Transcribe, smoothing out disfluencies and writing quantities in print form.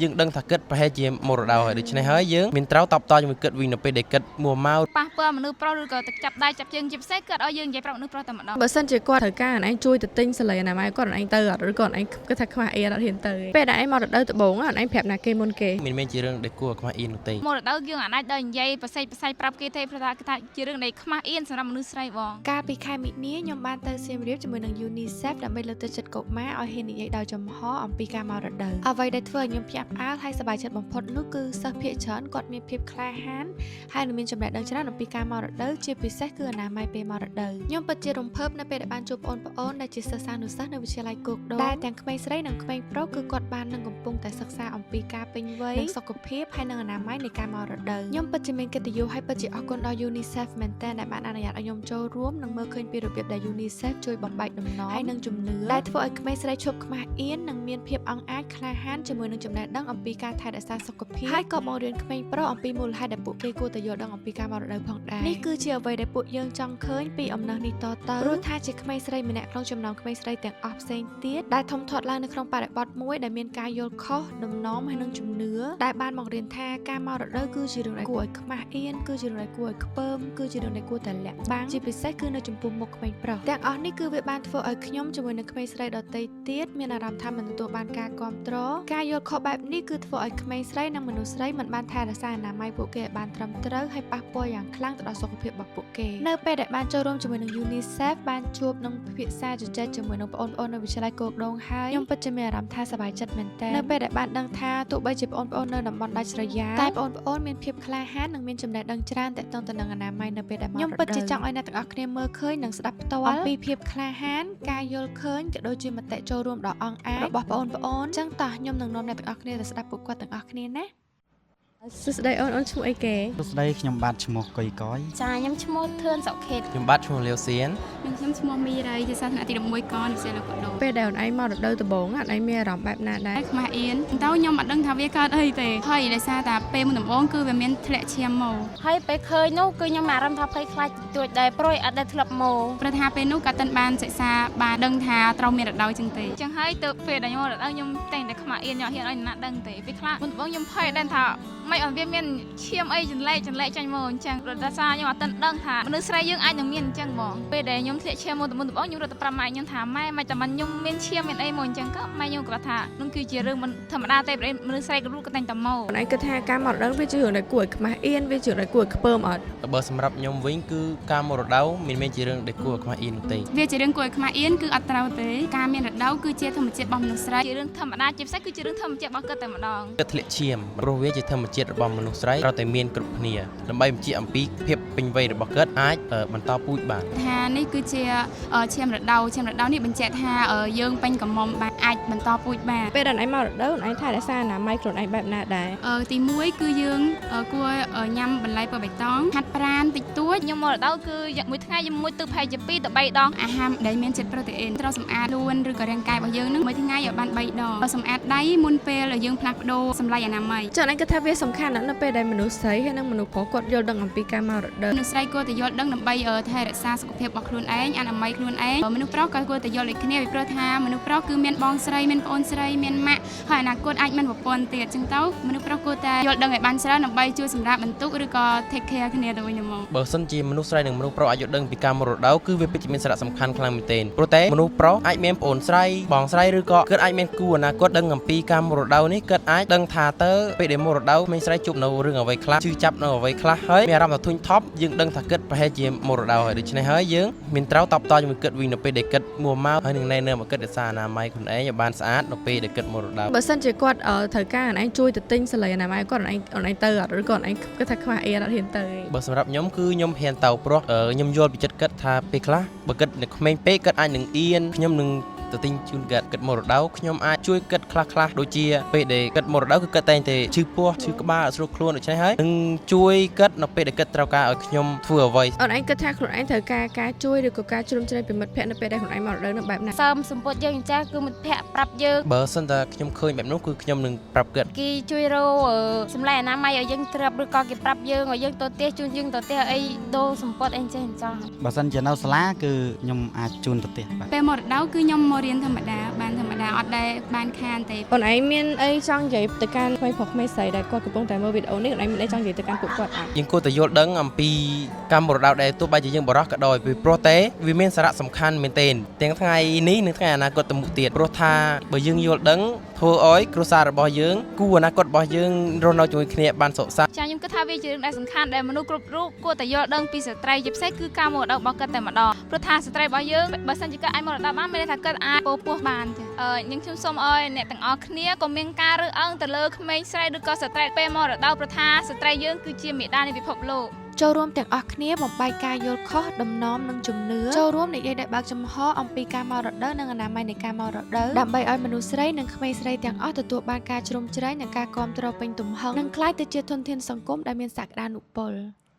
យើងដឹងថាគិតប្រហែលជាមរតកហើយដូច្នេះហើយយើងមានត្រូវតបតជាមួយគិតវិញនៅពេលដែលគិតមួម៉ៅប៉ះពាល់មនុស្សប្រុសឬក៏ទឹកចាប់ដៃចាប់ជើងជាពិសេសគាត់ឲ្យយើងនិយាយប្រាប់មនុស្សប្រុសតែម្ដងបើសិនជាគាត់ត្រូវការឯងជួយទៅទិញសលេអនាម័យគាត់ឯងទៅអត់ឬគាត់ឯងគិតថាខ្វះអីអត់ហ៊ានទៅពេលដែលឯងមករដូវដំបូងឯងប្រាប់ណាគេមុនគេមិនមែនជារឿងដែលគួរខ្វះអៀននោះទេមរតកយើងអាចដល់និយាយប្រសិទ្ធប្រស័យប្រាប់គេទេព្រោះថាជារឿងដែលខ្មាស់អៀនសម្រាប់មនុស្សស្រីបងកាលពីខែមិនិនាខ្ញុំបានទៅសៀមរាបជាមួយនឹង UNICEF ដើម្បីលើកទឹកចិត្តកុមារឲ្យហ៊ាននិយាយដោយចំហអំពីការមករដូវអ្វីដែលធ្វើឲ្យខ្ញុំភ្ញាក់ផ្អើលហើយសប្បាយចិត្តបំផុតនោះគឺសិស្សភាគច្រើនគាត់មានភាពក្លាហានហើយនឹងមានចំណេះដឹងច្រើនអំពីការមករដូវជាពិសេសគឺអនាម័យពេលមរដូវខ្ញុំពិតជារំភើបនៅពេលដែលបានជួបបងប្អូនដែលជាសិស្សានុសិស្សនៅវិទ្យាល័យគោកដូដែលទាំងក្មេងស្រីនិងក្មេងប្រុសគឺគាត់បាននឹងកំពុងតែសិក្សាអំពីការពេញវ័យនិងសុខភាពហើយនិងអនាម័យនៃការមករដូវខ្ញុំពិតជាមានកិត្តិយសហើយពិតជាអរគុណដល់ UNICEF មែនទែនដែលបានអនុញ្ញាតឲ្យខ្ញុំចូលរួមនិងមើលឃើញពីរបៀបដែល UNICEF ជួយបំបែកដំណំហើយនិងជំនឿដែលធ្វើឲ្យក្មេងស្រីឈប់ខ្មាស់អៀននិងមានភាពអង់អាចក្លាហានជាមួយនឹងចំណេះដឹងអំពីការថែរក្សាសុខភាពហើយក៏បង្រៀនក្មេងប្រុសអំពីមូលហេតុដែលពួកគេគួរតែយល់ដឹងអំពីការមករដូវផងដែរនេះគឺជាអ្វីដែលពួកយើងចង់ឃើញពីអំណោះនេះតទៅព្រោះថាជាក្មេងស្រីម្នាក់ក្នុងចំណោមក្មេងស្រីទាំងអស់ផ្សេងទៀតដែលធំធាត់ឡើងនៅក្នុងបរិបទមួយដែលមានការយល់ខុសដំណំហើយនិងជំនឿដែលបានបង្រៀនថាការមករដូវគឺជារឿងដែលគួរឲ្យខ្មាស់អៀនគឺជារឿងដែលគួរឲ្យខ្ពើមគឺជារឿងដែលគួរតែលាក់បាំងជាពិសេសគឺនៅចំពោះមុខក្មេងប្រុសទាំងអស់នេះគឺវាបានធ្វើឲ្យខ្ញុំជាមួយនឹងក្មេងស្រីដទៃទៀតមានអារម្មណ៍ថាមិនទទួលបានការគាំទ្រការយល់ខុសបែបនេះគឺធ្វើឲ្យក្មេងស្រីនិងមនុស្សស្រីមិនបានថែរក្សាអនាម័យពួកគេឲ្យបានត្រឹមត្រូវហើយប៉ះពាល់យ៉ាងខ្លាំងទៅដល់សុខភាពរបស់ពួកគេនៅពេលដែលបានចូលរួមជាមួយនឹង UNICEF បានជួបនឹងពិភាក្សាជជែកជាមួយនឹងបងប្អូននៅវិទ្យាល័យគោកដងហើយខ្ញុំពិតជាមានអារម្មណ៍ថាសប្បាយចិត្តមែនទែននៅពេលដែលបានដឹងថាទោះបីជាបងប្អូននៅតំបន់ដាច់ស្រយាលតែបងប្អូនមានភាពក្លាហាននិងមានចំណេះដឹងច្រើនទាក់ទងទៅនឹងអនាម័យនៅពេលដែលមកខ្ញុំពិតជាចង់ឲ្យអ្នកទាំងអស់គ្នាមើលឃើញនិងស្ដាប់ផ្ទាល់អំពីភាពក្លាហានការយល់ឃើញក៏ដូចជាមតិចូលរួមដ៏អង់អាចរបស់បងប្អូនអញ្ចឹងតោះខ្ញុំនឹងនាំអ្នកទាំងអស់គ្នាទៅស្ដាប់ពួកគាត់ទាំងអស់គ្នាណាសួស្តីអូនឈ្មោះអីគេសួស្តីខ្ញុំបាទឈ្មោះកុយកយចាខ្ញុំឈ្មោះធឿនសុខេតខ្ញុំបាទឈ្មោះលាវសៀននិងខ្ញុំឈ្មោះមីរ៉ៃជាសាស្ត្រថ្នាក់ទី11កនវិទ្យាល័យកោះដូពេលដែលអូនឯងមករដូវដំបូងអូនឯងមានអារម្មណ៍បែបណាដែរខ្មាស់អៀនទៅខ្ញុំអត់ដឹងថាវាកើតអីទេហើយដោយសារតែពេលមុនដំបូងគឺវាមានធ្លាក់ឈាមមកហើយពេលឃើញនោះគឺខ្ញុំមានអារម្មណ៍ថាភ័យខ្លាចទួចដែរព្រួយអត់ដែលធ្លាប់មកព្រោះថាពេលនោះក៏តិនបានសិក្សាបានដឹងថាត្រូវមានរដូវចឹងទេចឹងហើយទៅពេលដែលខ្ញុំរដូវខ្ញុំតែងតែខ្មាស់អៀនខ្ញុំហ៊ានឲ្យអ្នកដឹងទេពេលខ្លះមុនដំបូងខ្ញុំភ័យដែរថាមិនអត់វាមានឈាមអីចន្លែកចាញ់មកអញ្ចឹងព្រោះតែសារខ្ញុំអត់ទាន់ដឹងថាមនុស្សស្រីយើងអាចនឹងមានអញ្ចឹងបងពេលដែលខ្ញុំធ្លាក់ឈាមមកមុនដំបូងខ្ញុំរត់ទៅប្រាប់ម៉ែខ្ញុំថាម៉ែមិនតែមិនខ្ញុំមានឈាមមានអីមកអញ្ចឹងក៏ម៉ែខ្ញុំក៏ថានោះគឺជារឿងមិនធម្មតាទេមនុស្សស្រីក៏รู้ក៏តែងតែមកអូនឯងគិតថាការមករដូវវាជារឿងដែលគួរឲ្យខ្មាស់អៀនវាជារឿងដែលគួរឲ្យខ្ពើមអត់បើសម្រាប់ខ្ញុំវិញគឺការមករដូវមិនមែនជារឿងដែលគួរឲ្យខ្វះអៀននោះទេវាជារឿងគួរឲ្យខ្មាស់អៀនគឺអត់ត្រូវទេការមានរដូវគឺជាធម្មជាតិរបស់មនុស្សស្រីជារឿងធម្មតាជាពិសេសគឺជារឿងធម្មជាតិរបស់គាត់តែម្ដងគិតធ្លាក់ឈាមព្រោះវាជាធម្មជាតិរបស់មនុស្សស្រីត្រូវតែមានគ្រប់គ្នាដើម្បីបញ្ជាក់អំពីភាពពេញវ័យរបស់គាត់អាចបន្តពូជបានថានេះគឺជាឈាមរដូវនេះបញ្ជាក់ថាយើងពេញកំមុំបានអាចបន្តពូជបានពេលដែលឯងមករដូវឯងថែរក្សាអនាម័យខ្លួនឯងបែបណាដែរទី1គឺយើងគួរញ៉ាំបន្លែពណ៌បៃតងហាត់ប្រាណតិចតួចខ្ញុំមករដូវគឺមួយថ្ងៃខ្ញុំមួយទឹកប្រហែលជា2ទៅ3ដងអាហារដែលមានជាតិប្រូតេអ៊ីនត្រូវសម្អាតខ្លួនឬក៏រាងកាយរបស់យើងនឹងមួយថ្ងៃឲ្យបាន3ដងសម្អាតដៃមុនពេលយើងផ្លាស់ប្ដូរសម្លៀកអនាម័យចុះឯងគិតថាវាសំខាន់ណាស់នៅពេលដែលមនុស្សស្រីហើយនិងមនុស្សប្រុសគាត់យល់ដឹងអំពីការមករដូវមនុស្សស្រីគួរតែយល់ដឹងដើម្បីថែរក្សាសុខភាពរបស់ខ្លួនឯងអនាម័យខ្លួនឯងមនុស្សប្រុសក៏គួរតែយល់ដូចគ្នាពីព្រោះថាមនុស្សប្រុសគឺមានបងស្រីមានប្អូនស្រីមានម៉ាក់ហើយអនាគតអាចមានប្រពន្ធទៀតអញ្ចឹងទៅមនុស្សប្រុសគួរតែយល់ដឹងឲ្យបានច្រើនដើម្បីជួយសម្រាប់បន្ទុកឬក៏ take care គ្នាទៅវិញទៅមកបើសិនជាមនុស្សស្រីនិងមនុស្សប្រុសអាចយល់ដឹងពីការមករដូវគឺវាពិតជាមានសារៈសំខាន់ខ្លាំងមែនទែនព្រោះតែមនុស្សប្រុសអាចមានប្អូនស្រីបងស្រីឬក៏គាត់អាចមានគូអនាគតដឹងអំពីការមរដូវនេះគាត់អាចដឹងថាទៅពេលដែលមរដូវក្មេងស្រីជួបនៅរឿងអ្វីខ្លះជឿចាប់នៅអ្វីខ្លះហើយមានអារម្មណ៍ថាធុញថប់យើងដឹងថាគិតប្រហែលជាមរដូវហើយដូច្នេះហើយយើងមានត្រូវតបតជាមួយគិតវិញនៅពេលដែលគិតមួម៉ៅហើយនឹងណែនាំឲ្យគិតរក្សាអនាម័យខ្លួនឯងឲ្យបានស្អាតនៅពេលដែលគិតមរដូវបើសិនជាគាត់ត្រូវការឯងជួយទៅទិញសលេអនាម័យគាត់ឯងទៅអត់ឬគាត់ឯងគិតថាខ្វះអីអត់ហ៊ានទៅបើសម្រាប់ខ្ញុំគឺខ្ញុំហ៊ានទៅព្រោះខ្ញុំយល់ពីចិត្តគិតថាពេលខ្លះបើគិតនៅក្មេងពេកគិតអាចនឹងអៀនខ្ញុំនឹងទៅទិញជូនគិតមរដូវខ្ញុំអាចជួយគិតខ្លះដូចជាពេលដែលគិតមរដូវគឺគិតតែងតែឈឺពោះឈឺក្បាលស្រួលខ្លួនដូច្នេះហើយនឹងជួយគិតនៅពេលដែលគិតត្រូវការឲ្យខ្ញុំធ្វើអ្វីអូនឯងគិតថាខ្លួនឯងត្រូវការជួយឬក៏ការជ្រោមជ្រែងពីមិត្តភ័ក្តិនៅពេលដែលខ្លួនឯងមករដូវនឹងបែបណាសើមសម្ពុតយើងចាស់គឺមិត្តភ័ក្តិប្រាប់យើងបើសិនតែខ្ញុំឃើញបែបនោះគឺខ្ញុំនឹងប្រាប់គិតគេជួយរោសម្លេងអនាម័យឲ្យយើងត្រាប់ឬក៏គេប្រាប់យើងឲ្យយើងទៅផ្ទះជូនយើងទៅផ្ទះអីដូរសម្ពុតអីចេះចោះបើសិនជានៅសាលាគឺខ្ញុំអាចជូនទៅផ្ទះបាទពេលមករដូវគឺខ្ញុំមករៀនធម្មតាបានធម្មតា តាអត់ដែលបានខានទេ បងឯងមានអីចង់និយាយទៅកាន់ថ្មីប្រុសក្មេងស្រីដែលគាត់កំពុងតែមើលវីដេអូនេះបងឯងមានអីចង់និយាយទៅកាន់ពួកគាត់អត់ យើងគួរតែយល់ដឹងអំពីកម្មមរតកដែលទោះបីជាយើងបរោះក៏ដោយពីព្រោះតែវាមានសារៈសំខាន់មែនទែនទាំងថ្ងៃនេះនិងថ្ងៃអនាគតទៅមុខទៀតព្រោះថាបើយើងយល់ដឹងធ្វើឲ្យគ្រួសាររបស់យើងគូអនាគតរបស់យើងរស់នៅជាមួយគ្នាបានសុខសាន្ត ចាខ្ញុំគិតថាវាជារឿងដែលសំខាន់ដែលមនុស្សគ្រប់រូបគួរតែយល់ដឹងពីស្ត្រីជាពិសេសគឺការមរតករបស់គាត់តែម្ដងព្រោះថាស្ត្រីរបស់យើងបើសិនជាគាត់អាចមរតកបានមានន័យថាគាត់អាចពោពោះបានចាយើងខ្ញុំសូមឲ្យអ្នកទាំងអស់គ្នាក៏មានការរើសអើងទៅលើក្មេងស្រីឬក៏ស្ត្រីពេលមរតកព្រោះថាស្ត្រីយើងគឺជាមេដានៃពិភពលោក ចូលរួមទាំងអស់គ្នាបំបែកការយល់ខុសដំណំនិងជំនឿចូលរួមនិយាយដែលបើកចំហអំពីការមរតកនិងអនាម័យនៃការមរតកដើម្បីឲ្យមនុស្សស្រីនិងក្មេងស្រីទាំងអស់ទទួលបានការជ្រោមជ្រែងនិងការគាំទ្រពេញទំហឹងនិងក្លាយទៅជាធនធានសង្គមដែលមានសក្តានុពល